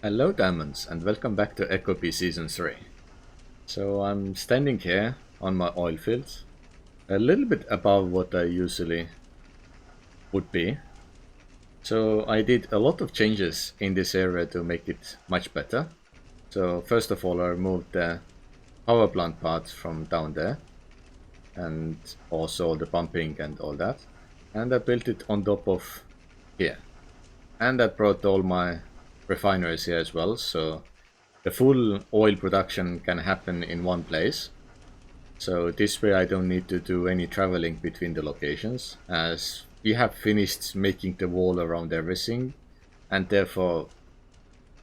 Hello diamonds and welcome back to Ecopy Season 3. So I'm standing here on my oil fields, a little bit above what I usually would be. So I did a lot of changes in this area to make it much better. So first of all I removed the power plant parts from down there and also the pumping and all that. And I built it on top of here. And I brought all my refineries here as well, so the full oil production can happen in one place. So this way I don't need to do any traveling between the locations, as we have finished making the wall around everything, and therefore,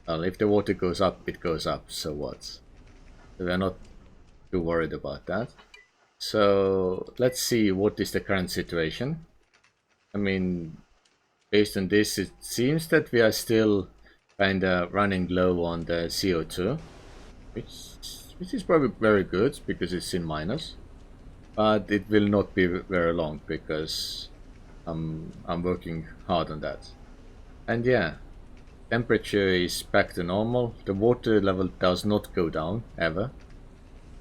well, if the water goes up, it goes up, so what? So we're not too worried about that. So let's see what is the current situation. I mean, based on this, it seems that we are still kinda running low on the CO2, which which is probably very good because it's in minus, but it will not be very long because I'm working hard on that. And yeah, temperature is back to normal. The water level does not go down ever,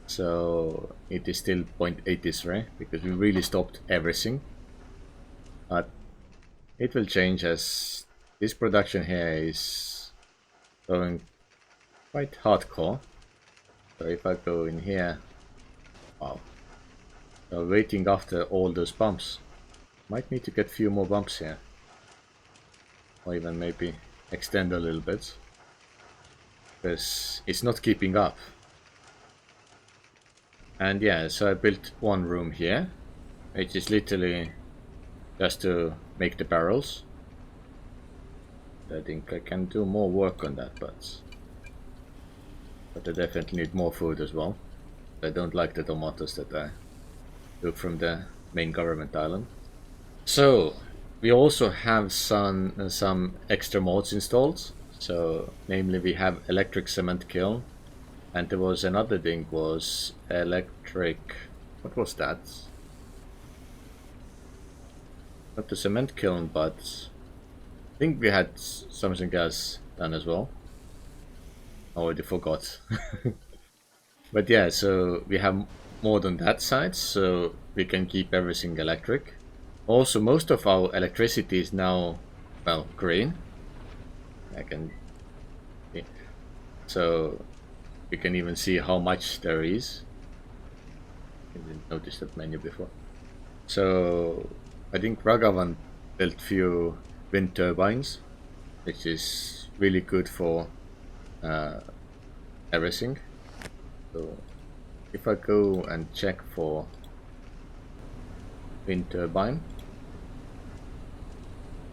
so it is still 0.83 because we really stopped everything. But it will change as this production here is going quite hardcore. So if I go in here, wow. So waiting after all those bumps. Might need to get a few more bumps here. Or even maybe extend a little bit. Because it's not keeping up. And yeah, so I built one room here. Which is literally just to make the barrels. I think I can do more work on that, but I definitely need more food as well. I don't like the tomatoes that I took from the main government island. So we also have some extra mods installed. So namely we have electric cement kiln, and there was another thing was electric. What was that? Not the cement kiln, but I think we had something else done as well. I already forgot. But yeah, so we have more on that side, so we can keep everything electric. Also, most of our electricity is now, well, green. I can, yeah. So you can even see how much there is. I didn't notice that menu before. So I think Ragavan built few wind turbines, which is really good for uh, everything. So if I go and check for wind turbine,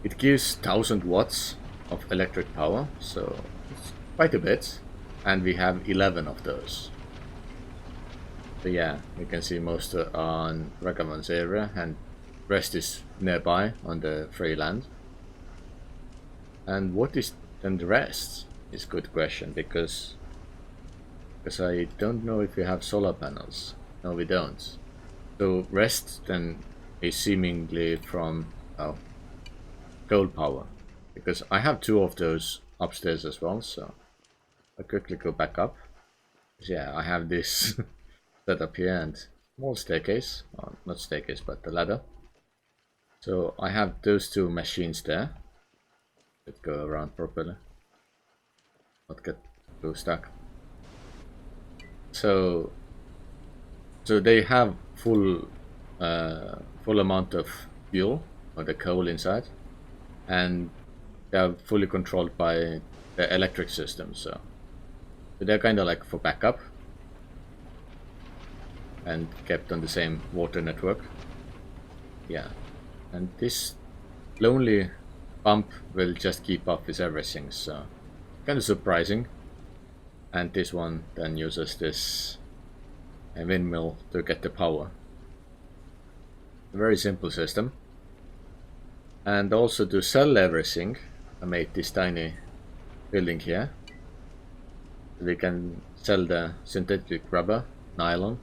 it gives 1000 watts of electric power, so it's quite a bit, and we have 11 of those. So yeah, you can see most are on Ragavan's area, and rest is nearby on the free land. And what is then the rest is a good question, because I don't know if we have solar panels. No, we don't. So rest then is seemingly from coal power, because I have two of those upstairs as well. So I quickly go back up. Yeah, I have this set up here and small staircase, not staircase, but the ladder. So I have those two machines there that go around properly, not get too stuck. So they have full amount of fuel or the coal inside, and they are fully controlled by the electric system. So they're kind of like for backup and kept on the same water network. Yeah, and this lonely pump will just keep up with everything. So kind of surprising. And this one then uses this windmill to get the power. A very simple system. And also to sell everything, I made this tiny building here. We can sell the synthetic rubber, nylon,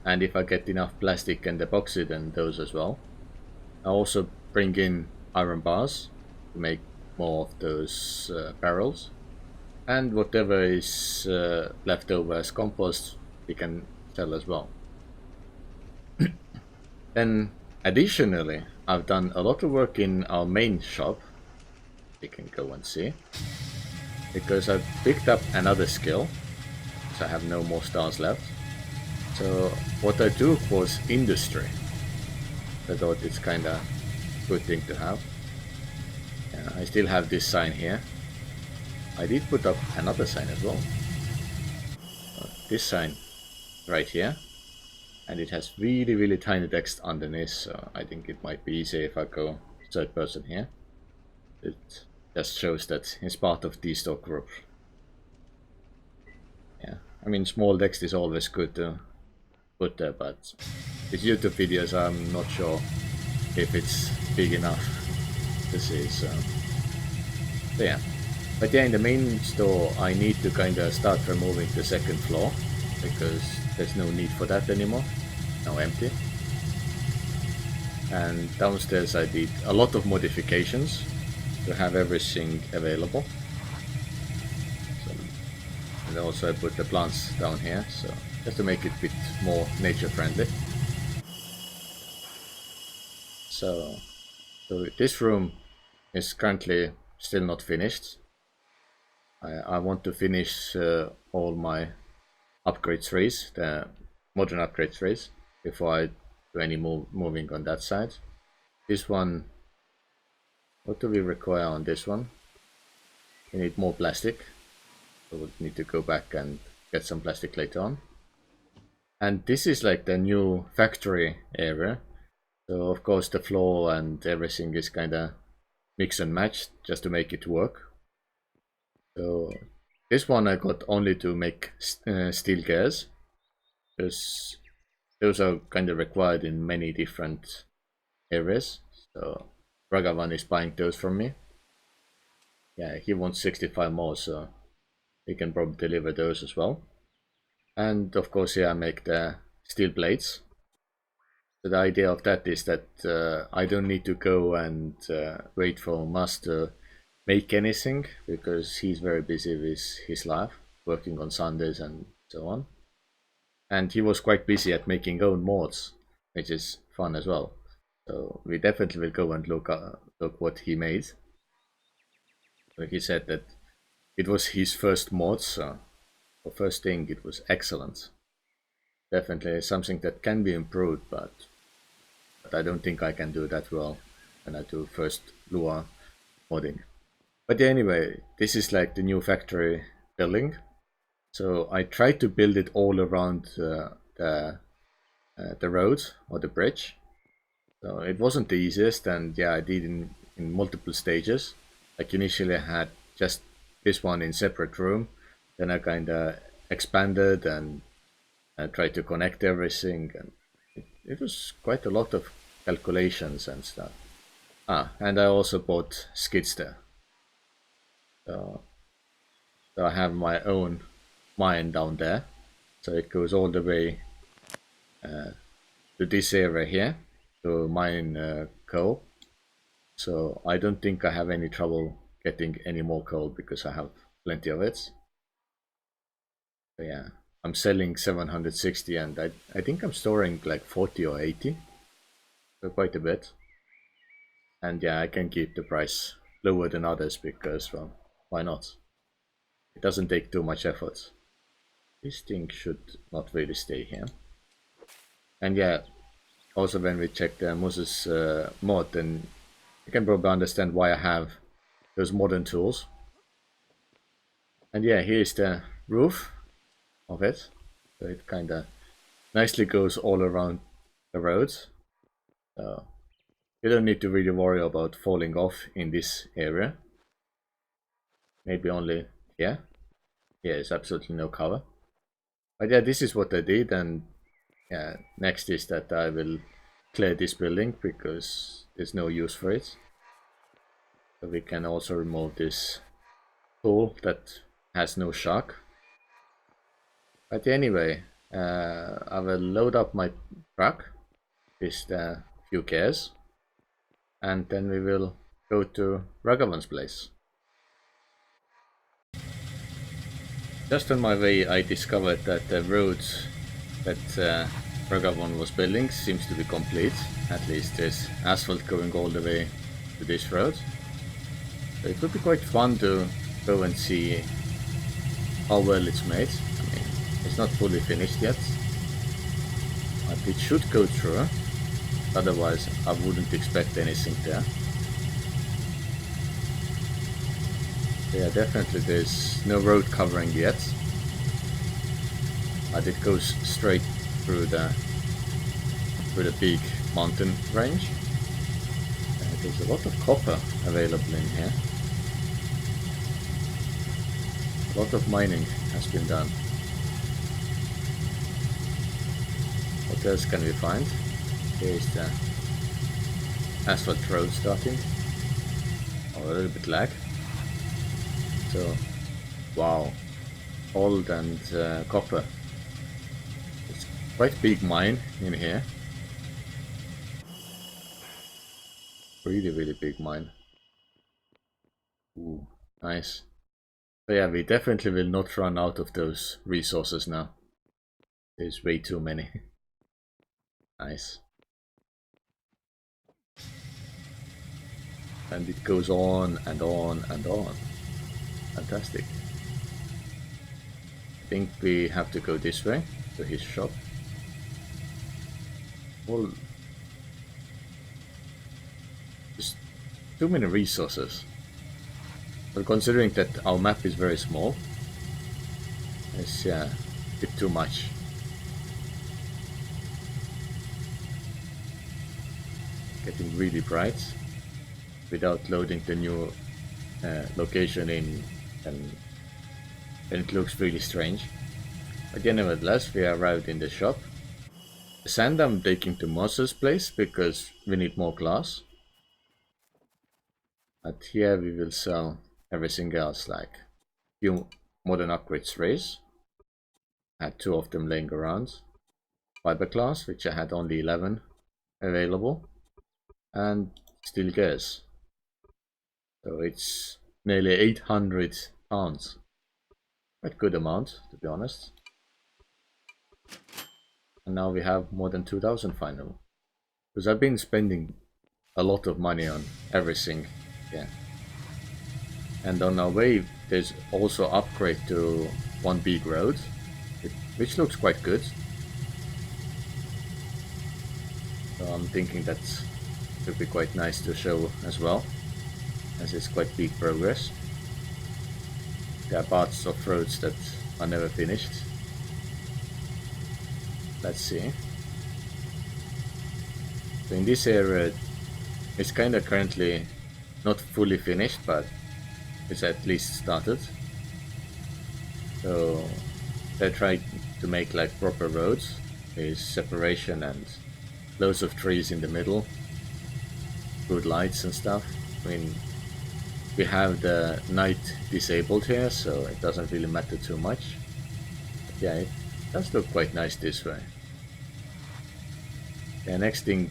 and if I get enough plastic and epoxy, then those as well. I also bring in iron bars to make more of those barrels. And whatever is left over as compost, we can sell as well. Then additionally, I've done a lot of work in our main shop. You can go and see. Because I've picked up another skill. So I have no more stars left. So what I took was industry. I thought it's kinda good thing to have. I still have this sign here. I did put up another sign as well. This sign right here. And it has really tiny text underneath, so I think it might be easier if I go third person here. It just shows that it's part of the stock group. Yeah, I mean small text is always good to put there, but with YouTube videos I'm not sure if it's big enough to see, so yeah. But yeah, in the main store I need to kinda start removing the second floor, because there's no need for that anymore. Now empty. And downstairs I did a lot of modifications to have everything available. So, and also I put the plants down here, so just to make it a bit more nature friendly. So this room is currently still not finished. I want to finish all my upgrade trees, the modern upgrade trees, before I do any moving on that side. This one, what do we require on this one? We need more plastic, so we'll need to go back and get some plastic later on. And this is like the new factory area, so of course the floor and everything is kinda mix and match just to make it work. So this one I got only to make steel gears, because those are kind of required in many different areas. So Ragavan is buying those from me. Yeah, he wants 65 more, so he can probably deliver those as well. And of course, yeah, I make the steel blades. So the idea of that is that I don't need to go and wait for Mas to make anything, because he's very busy with his life, working on Sundays and so on. And he was quite busy at making own mods, which is fun as well. So we definitely will go and look what he made. So he said that it was his first mod, so for first thing it was excellent. Definitely something that can be improved, but I don't think I can do that well when I do first Lua modding. But yeah, anyway, this is like the new factory building. So I tried to build it all around the road or the bridge. So it wasn't the easiest, and yeah, I did in multiple stages. Like initially I had just this one in separate room, then I kind of expanded and tried to connect everything, and it was quite a lot of calculations and stuff. And I also bought Skidster. So, so I have my own mine down there. So it goes all the way to this area here to mine coal. So I don't think I have any trouble getting any more coal because I have plenty of it. So yeah, I'm selling 760 and I think I'm storing like 40 or 80. So quite a bit. And yeah, I can keep the price lower than others because, well, why not? It doesn't take too much effort. This thing should not really stay here. And yeah, also when we check the Moses mod, then you can probably understand why I have those modern tools. And yeah, here's the roof of it. So it kind of nicely goes all around the roads. So you don't need to really worry about falling off in this area. Maybe only here. Yeah, it's absolutely no cover. But yeah, this is what I did, and yeah, next is that I will clear this building because there's no use for it. So we can also remove this tool that has no shock. But anyway, I will load up my truck with the few gears, and then we will go to Ragavan's place. just on my way I discovered that the roads that Ragavon was building seems to be complete. At least there's asphalt going all the way to this road. So it would be quite fun to go and see how well it's made. I mean, it's not fully finished yet, but it should go through. Otherwise, I wouldn't expect anything there. Yeah, definitely there's no road covering yet, but it goes straight through the big mountain range. There's a lot of copper available in here. A lot of mining has been done. What else can we find? Here's the asphalt road starting. Oh, a little bit lag. So, wow, gold and copper. It's quite big mine in here. Really big mine. Ooh, nice. So yeah, we definitely will not run out of those resources now. There's way too many. Nice. And it goes on and on and on. Fantastic. I think we have to go this way to his shop. Well, just too many resources. But considering that our map is very small, it's a bit too much. Getting really bright without loading the new location in, and it looks really strange. But yeah, nevertheless, we arrived in the shop. The sand I'm taking to Moses' place because we need more glass. But here we will sell everything else, like few modern upgrades rays. I had 2 of them laying around. Fiberglass, which I had only 11 available. And steel gas. So it's nearly 800 pounds. Quite good amount, to be honest. And now we have more than 2000 finally. Because I've been spending a lot of money on everything. Yeah. And on our way, there's also upgrade to one big road, which looks quite good. So I'm thinking that would be quite nice to show as well, as it's quite big progress. There are parts of roads that are never finished. Let's see. So in this area, it's kind of currently not fully finished, but it's at least started. So they're trying to make like proper roads with separation and loads of trees in the middle, good lights and stuff. I mean, we have the night disabled here, so it doesn't really matter too much. But yeah, it does look quite nice this way. The next thing,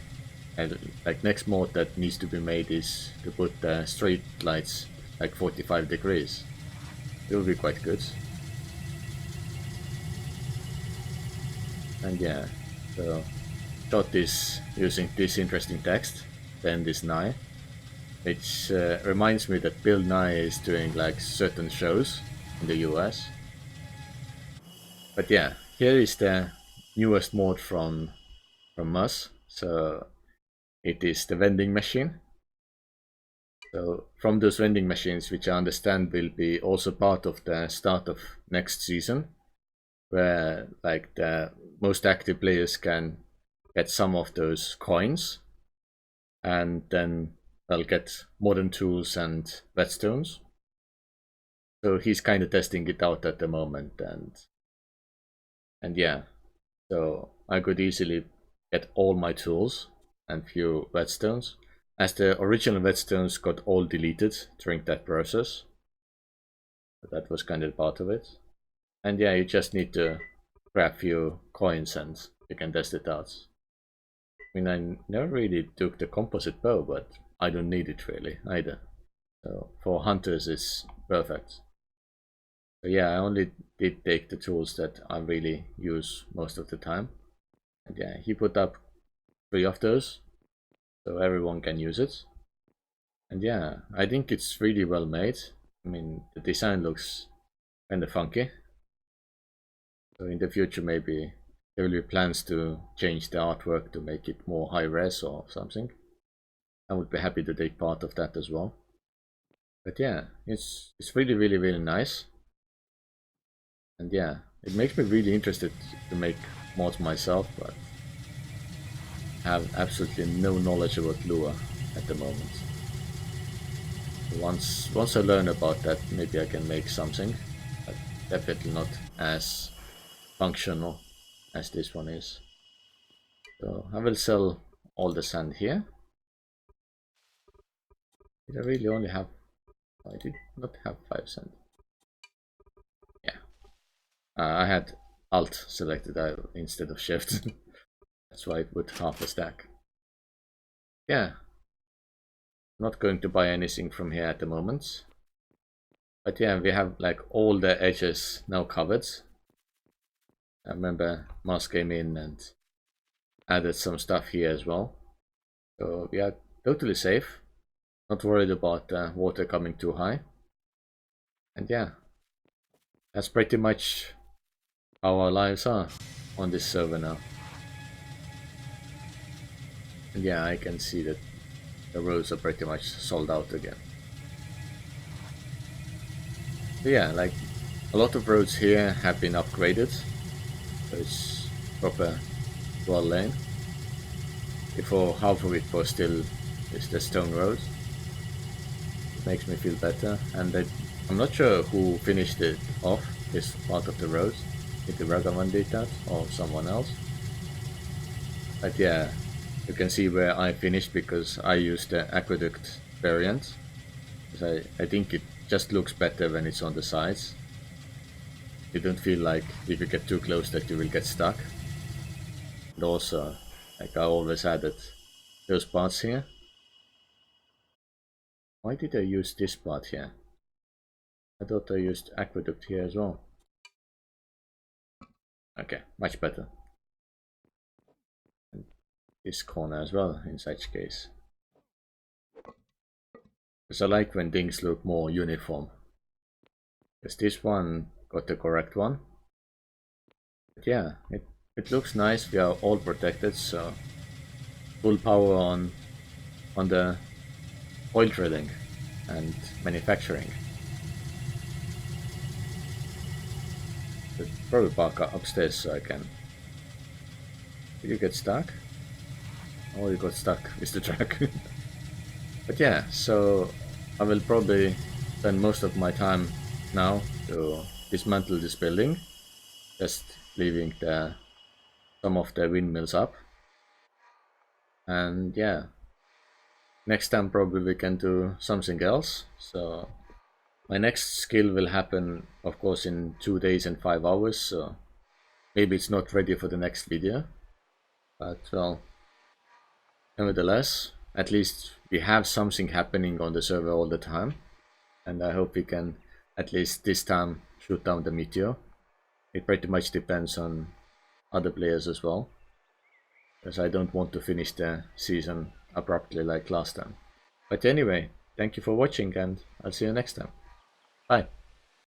like next mod that needs to be made is to put the street lights like 45 degrees. It will be quite good. And yeah, so shot this using this interesting text, then this Nye, which reminds me that Bill Nye is doing like certain shows in the US. But yeah, here is the newest mod from us. So it is the vending machine. So from those vending machines, which I understand will be also part of the start of next season, where like the most active players can get some of those coins, and then they'll get modern tools and whetstones. So he's kind of testing it out at the moment, and yeah, so I could easily get all my tools and few whetstones, as the original whetstones got all deleted during that process. But that was kind of part of it. And yeah, you just need to grab few coins and you can test it out. I mean, I never really took the composite bow, but I don't need it really either. So for hunters it's perfect. So yeah, I only did take the tools that I really use most of the time. And yeah, he put up 3 of those, so everyone can use it. And yeah, I think it's really well made. I mean, the design looks kind of funky. So in the future, maybe there will be plans to change the artwork to make it more high res or something. I would be happy to take part of that as well. But yeah, it's really nice. And yeah, it makes me really interested to make mods myself, but have absolutely no knowledge about Lua at the moment. Once I learn about that, maybe I can make something, but definitely not as functional as this one is. So I will sell all the sand here. Did I really only have... I did not have 5 sand. Yeah. I had Alt selected instead of Shift. That's why it would half a stack. Yeah. Not going to buy anything from here at the moment. But yeah, we have like all the edges now covered. I remember Mars came in and added some stuff here as well. So we are totally safe. Not worried about water coming too high. And yeah, that's pretty much how our lives are on this server now. And yeah, I can see that the roads are pretty much sold out again. So yeah, like a lot of roads here have been upgraded. So it's proper dual lane. Before half of it was still the stone road. It makes me feel better. And I'm not sure who finished it off, this part of the road. If the Ragavan did that or someone else. But yeah, you can see where I finished because I used the aqueduct variant. Because I think it just looks better when it's on the sides. You don't feel like if you get too close that you will get stuck. And also, like I always added those parts here. Why did I use this part here? I thought I used aqueduct here as well. Okay, much better. And this corner as well in such case. Because I like when things look more uniform. Because this one got the correct one. But yeah, it looks nice. We are all protected, so full power on the oil drilling and manufacturing. But probably park upstairs so I can... Did you get stuck? Oh, you got stuck with the truck. But yeah, so I will probably spend most of my time now to dismantle this building, just leaving some of the windmills up. And yeah, next time probably we can do something else. So my next skill will happen, of course, in 2 days and 5 hours, so maybe it's not ready for the next video. But well, nevertheless, at least we have something happening on the server all the time. And I hope we can, at least this time, shoot down the meteor. It pretty much depends on other players as well. Because I don't want to finish the season abruptly like last time. But anyway, thank you for watching and I'll see you next time. Bye.